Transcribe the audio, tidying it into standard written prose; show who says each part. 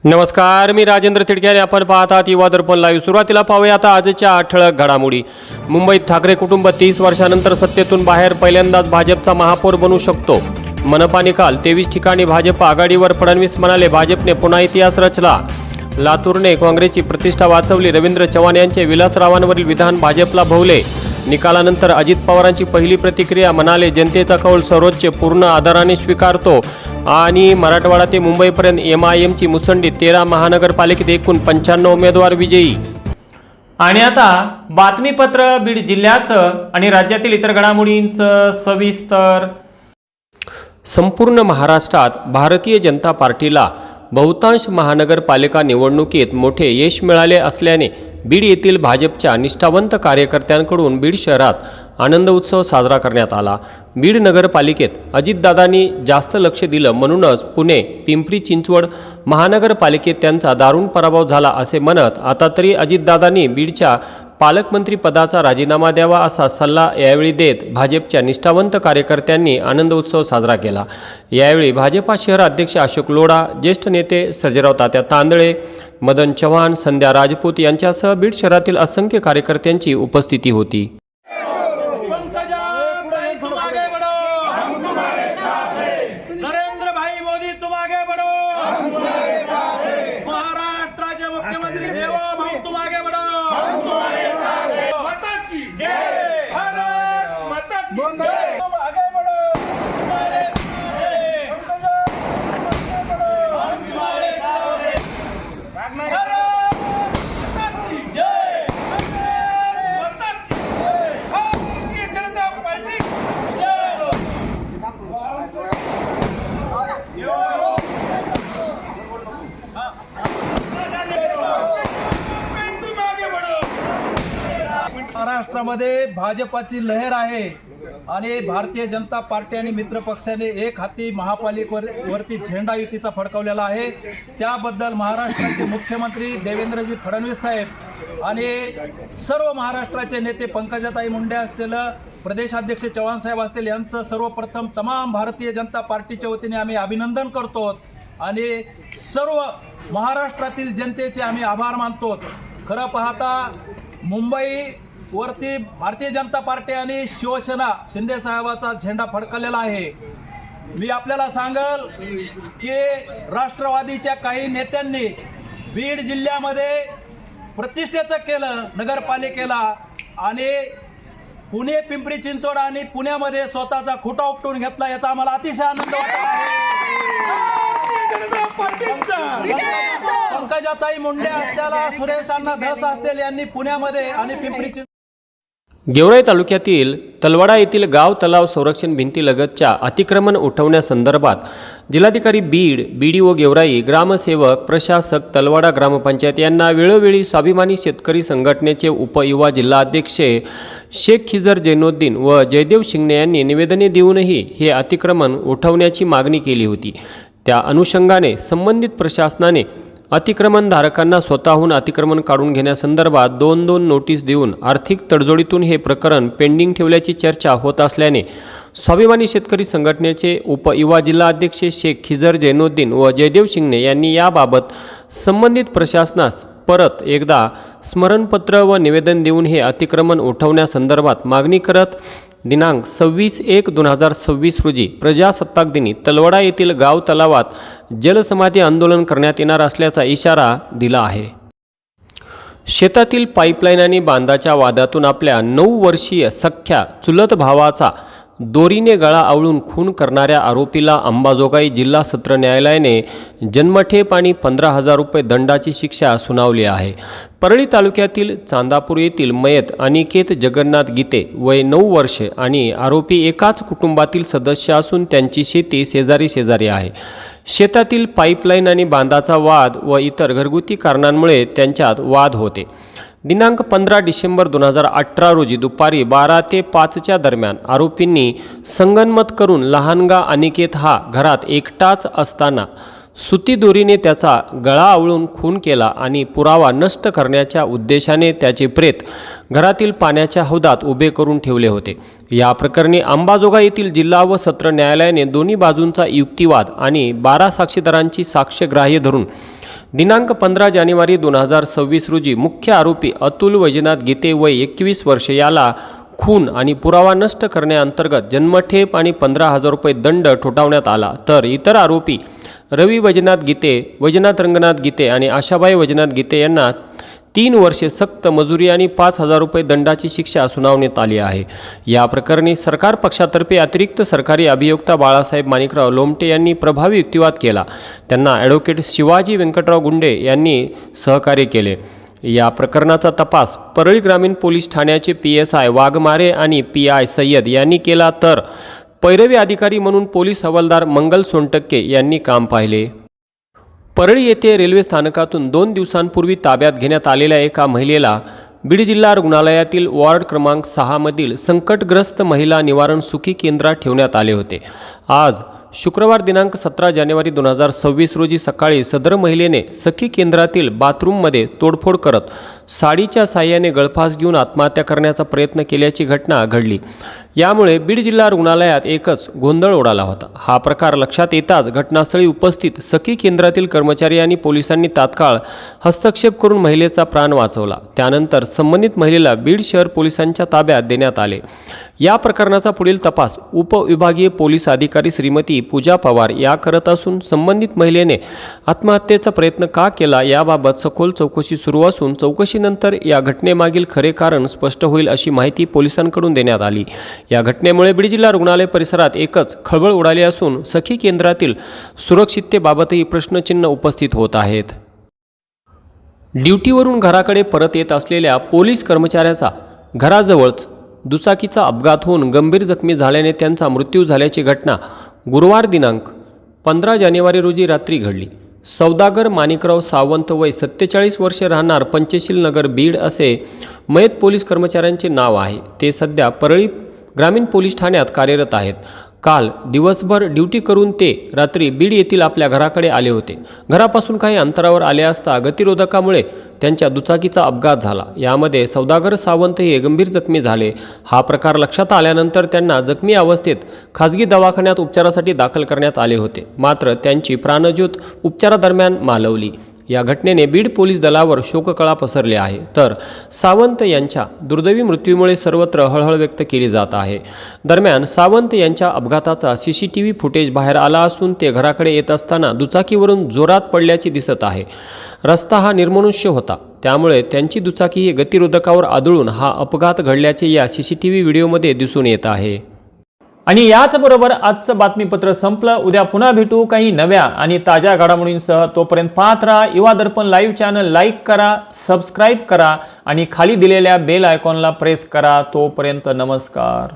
Speaker 1: नमस्कार, मी राजेंद्र तिडके आणि आपण पाहत आहात युवा दर्पण लाईव्ह। सुरुवातीला पाहूया आता आजच्या ठळक घडामोडी। मुंबईत ठाकरे कुटुंब 30 वर्षांनंतर सत्तेतून बाहेर, पहिल्यांदाच भाजपचा महापौर बनू शकतो। मनपा निकाल 23 ठिकाणी भाजप आघाडीवर, फडणवीस म्हणाले भाजपने पुन्हा इतिहास रचला। लातूरने काँग्रेसची प्रतिष्ठा वाचवली, रवींद्र चव्हाण यांचे विलासरावांवरील विधान भाजपला भोवले। निकालानंतर अजित पवारांची पहिली प्रतिक्रिया, म्हणाले जनतेचा कौल सर्वोच्च पूर्ण आदराने स्वीकारतो। आणि मराठवाडा ते मुंबईपर्यंत MIMची मुसंडी, 13 महानगरपालिकेत एकूण 95 उमेदवार विजयी। आणि आता बातमीपत्र बीड जिल्ह्याचं आणि राज्यातील इतर घडामोडींचं सविस्तर। संपूर्ण महाराष्ट्रात भारतीय जनता पार्टीला बहुतांश महानगरपालिका निवडणुकीत मोठे यश मिळाले असल्याने बीड येथील भाजपच्या निष्ठावंत कार्यकर्त्यांकडून बीड शहरात आनंद उत्सव साजरा करण्यात आला। बीड नगरपालिकेत अजितदादांनी जास्त लक्ष दिलं, म्हणूनच पुणे, पिंपरी चिंचवड महानगरपालिकेत त्यांचा दारुण पराभव झाला असे म्हणत आता तरी अजितदादांनी बीडच्या पालकमंत्री पदाचा राजीनामा द्यावा असा सल्ला यावेळी देत भाजपच्या निष्ठावंत कार्यकर्त्यांनी आनंद उत्सव साजरा केला। यावेळी भाजपा शहर अध्यक्ष अशोक लोढा, ज्येष्ठ नेते सर्जेराव तात्या तांदळे, मदन चव्हाण, संध्या राजपूत यांच्यासह बीड शहरातील असंख्य कार्यकर्त्यांची उपस्थिती होती।
Speaker 2: महाराष्ट्रामध्ये भाजपाची लहर आहे आणि भारतीय जनता पार्टी आणि मित्र पक्षाने एक हाती महापालिकेवरती झेंडा युतीचा फडकवलेला आहे। त्याबद्दल महाराष्ट्राचे मुख्यमंत्री देवेंद्रजी फडणवीस साहेब आणि सर्व महाराष्ट्राचे नेते पंकजाताई मुंडे असतील, प्रदेशाध्यक्ष चव्हाण साहेब असतील, यांचं सर्वप्रथम तमाम भारतीय जनता पार्टीच्या वतीने आम्ही अभिनंदन करतो आणि सर्व महाराष्ट्रातील जनतेचे आम्ही आभार मानतो। खरं पाहता मुंबई वरती भारतीय जनता पार्टी आणि शिवसेना शिंदे साहेबाचा झेंडा फडकलेला आहे। मी आपल्याला सांगल की राष्ट्रवादीच्या काही नेत्यांनी बीड जिल्ह्यामध्ये प्रतिष्ठेचं केलं नगरपालिकेला आणि पुणे, पिंपरी चिंचवड आणि पुण्यामध्ये स्वतःचा खुटा उपटून घेतला, याचा आम्हाला अतिशय आनंद वाटत आहे। पंकजाताई मुंडे असल्याला, सुरेश अण्णा धस असतील यांनी पुण्यामध्ये आणि पिंपरी
Speaker 1: गेवराई तालुक्यातील तलवाडा येथील गाव तलाव संरक्षण भिंतीलगतच्या अतिक्रमण उठवण्यासंदर्भात जिल्हाधिकारी बीड, BDO गेवराई, ग्रामसेवक, प्रशासक, तलवाडा ग्रामपंचायत यांना वेळोवेळी स्वाभिमानी शेतकरी संघटनेचे उपयुवा जिल्हाध्यक्ष शेख खिजर जैनुद्दीन व जयदेव शिंगणे यांनी निवेदने देऊनही हे अतिक्रमण उठवण्याची मागणी केली होती। त्या अनुषंगाने संबंधित प्रशासनाने अतिक्रमणधारकांना स्वतःहून अतिक्रमण काढून घेण्यासंदर्भात 2 नोटीस देऊन आर्थिक तडजोडीतून हे प्रकरण पेंडिंग ठेवल्याची चर्चा होत असल्याने स्वाभिमानी शेतकरी संघटनेचे उपयुवा जिल्हाध्यक्ष शेख खिजर जैनुद्दीन व जयदेव शिंगणे यांनी याबाबत संबंधित प्रशासनास परत एकदा स्मरणपत्र व निवेदन देऊन हे अतिक्रमण उठवण्यासंदर्भात मागणी करत दिनांक 26/1/2026 रोजी प्रजासत्ताक दिनी तलवाडा येथील गाव तलावात जलसमाधी आंदोलन करण्यात येणार असल्याचा इशारा दिला आहे। शेतातील पाईपलाईन आणि बांधाच्या वादातून आपल्या 9 वर्षीय सख्या चुलत भावाचा दोरीने गळा आवळून खून करणाऱ्या आरोपीला अंबाजोगाई जिल्हा सत्र न्यायालयाने जन्मठेप आणि 15,000 रुपये दंडाची शिक्षा सुनावली आहे। परळी तालुक्यातील चांदापूर येथील मयत अनिकेत जगन्नाथ गीते वय 9 वर्षे आणि आरोपी एकाच कुटुंबातील सदस्य असून त्यांची शेती शेजारी आहे। शेतातील पाईपलाईन आणि बांधाचा वाद व इतर घरगुती कारणांमुळे त्यांच्यात वाद होते। दिनांक 15 डिसेंबर 2018 रोजी दुपारी 12 ते 5च्या दरम्यान आरोपींनी संगनमत करून लहानगा अनिकेत हा घरात एकटाच असताना सुती दोरीने त्याचा गळा आवळून खून केला आणि पुरावा नष्ट करण्याच्या उद्देशाने त्याचे प्रेत घरातील पाण्याच्या हौदात उभे करून ठेवले होते। या प्रकरणी अंबाजोगाई येथील जिल्हा व सत्र न्यायालयाने दोन्ही बाजूंचा युक्तिवाद आणि 12 साक्षीदारांची साक्ष ग्राह्य धरून दिनांक 15 जानेवारी 2026 रोजी मुख्य आरोपी अतुल वैजनाथ गीते वय 21 वर्ष याला खून आणि पुरावा नष्ट करण्याअंतर्गत जन्मठेप आणि 15,000 रुपये दंड ठोठावण्यात आला, तर इतर आरोपी रवी वैजनाथ गीते, वैजनाथ रंगनाथ गीते आणि आशाबाई वैजनाथ गीते यांना 3 वर्षे सक्त मजुरी आणि 5,000 रुपये दंडाची शिक्षा सुनावण्यात आली आहे। या प्रकरणी सरकार पक्षातर्फे अतिरिक्त सरकारी अभियोक्ता बाळासाहेब माणिकराव लोमटे यांनी प्रभावी युक्तिवाद केला। त्यांना ॲडव्होकेट शिवाजी व्यंकटराव गुंडे यांनी सहकार्य केले। या प्रकरणाचा तपास परळी ग्रामीण पोलीस ठाण्याचे PSI वाघमारे आणि PI सय्यद यांनी केला, तर पैरवी अधिकारी म्हणून पोलीस हवालदार मंगल सोनटक्के यांनी काम पाहिले। परळी येथे रेल्वे स्थानकातून 2 दिवसांपूर्वी ताब्यात घेण्यात आलेल्या एका महिलेला बीड जिल्हा रुग्णालयातील वॉर्ड क्रमांक 6 मधील संकटग्रस्त महिला निवारण सुखी केंद्रात ठेवण्यात आले होते। आज शुक्रवार दिनांक 17 जानेवारी 2026 रोजी सकाळी सदर महिलेने सखी केंद्रातील बाथरूममध्ये तोडफोड करत साडीच्या साहाय्याने गळफास घेऊन आत्महत्या करण्याचा प्रयत्न केल्याची घटना घडली। यामुळे बीड जिल्हा रुग्णालयात एकच गोंधळ उडाला होता। हा प्रकार लक्षात येताच घटनास्थळी उपस्थित सखी केंद्रातील कर्मचारी आणि पोलिसांनी तात्काळ हस्तक्षेप करून महिलेचा प्राण वाचवला। त्यानंतर संबंधित महिलेला बीड शहर पोलिसांच्या ताब्यात देण्यात आले। या प्रकरणाचा पुढील तपास उपविभागीय पोलीस अधिकारी श्रीमती पूजा पवार या करत असून संबंधित महिलेने आत्महत्येचा प्रयत्न का केला याबाबत सखोल चौकशी सुरू असून चौकशीनंतर या घटनेमागील खरे कारण स्पष्ट होईल अशी माहिती पोलिसांकडून देण्यात आली। या घटनेमुळे बीड जिल्हा रुग्णालय परिसरात एकच खळबळ उडाली असून सखी केंद्रातील सुरक्षिततेबाबतही प्रश्नचिन्ह उपस्थित होत आहेत। ड्युटीवरून घराकडे परत येत असलेल्या पोलीस कर्मचाऱ्याचा घराजवळच दुचाकीचा अपघात होऊन गंभीर जखमी झाल्याने त्यांचा मृत्यू झाल्याची घटना गुरुवार दिनांक 15 जानेवारी रोजी रात्री घडली। सौदागर माणिकराव सावंत वय 47 वर्षे राहणार पंचशील नगर बीड असे मयत पोलीस कर्मचाऱ्यांचे नाव आहे। ते सध्या परळी ग्रामीण पोलीस ठाण्यात कार्यरत आहेत। काल दिवसभर ड्युटी करून ते रात्री बीड येथील आपल्या घराकडे आले होते। घरापासून काही अंतरावर आले असता गतिरोधकामुळे त्यांच्या दुचाकीचा अपघात झाला। यामध्ये सौदागर सावंत हे गंभीर जखमी झाले। हा प्रकार लक्षात आल्यानंतर त्यांना जखमी अवस्थेत खाजगी दवाखान्यात उपचारासाठी दाखल करण्यात आले होते, मात्र त्यांची प्राणज्योत उपचारादरम्यान मालवली। या घटनेने बीड पोलीस दलावर शोककळा पसरली आहे, तर सावंत यांच्या दुर्दैवी मृत्यूमुळे सर्वत्र हळहळ व्यक्त केली जात आहे। दरम्यान सावंत यांच्या अपघाताचा CCTV फुटेज बाहेर आला असून ते घराकडे येत असताना दुचाकीवरून जोरात पडल्याचे दिसत आहे। रस्ता हा निर्मनुष्य होता, त्यामुळे त्यांची दुचाकी ही गतिरोधकावर आदळून हा अपघात घडल्याचे या CCTV व्हिडिओमध्ये दिसून येत आहे।
Speaker 3: आणि याचबरोबर आजचं बातमीपत्र संपलं। उद्या पुन्हा भेटू काही नव्या आणि ताज्या घडामोडींसह। तोपर्यंत पाहत राहा युवा दर्पण लाईव्ह चॅनल, लाईक करा, सबस्क्राईब करा आणि खाली दिलेल्या बेल आयकॉनला प्रेस करा। तोपर्यंत नमस्कार।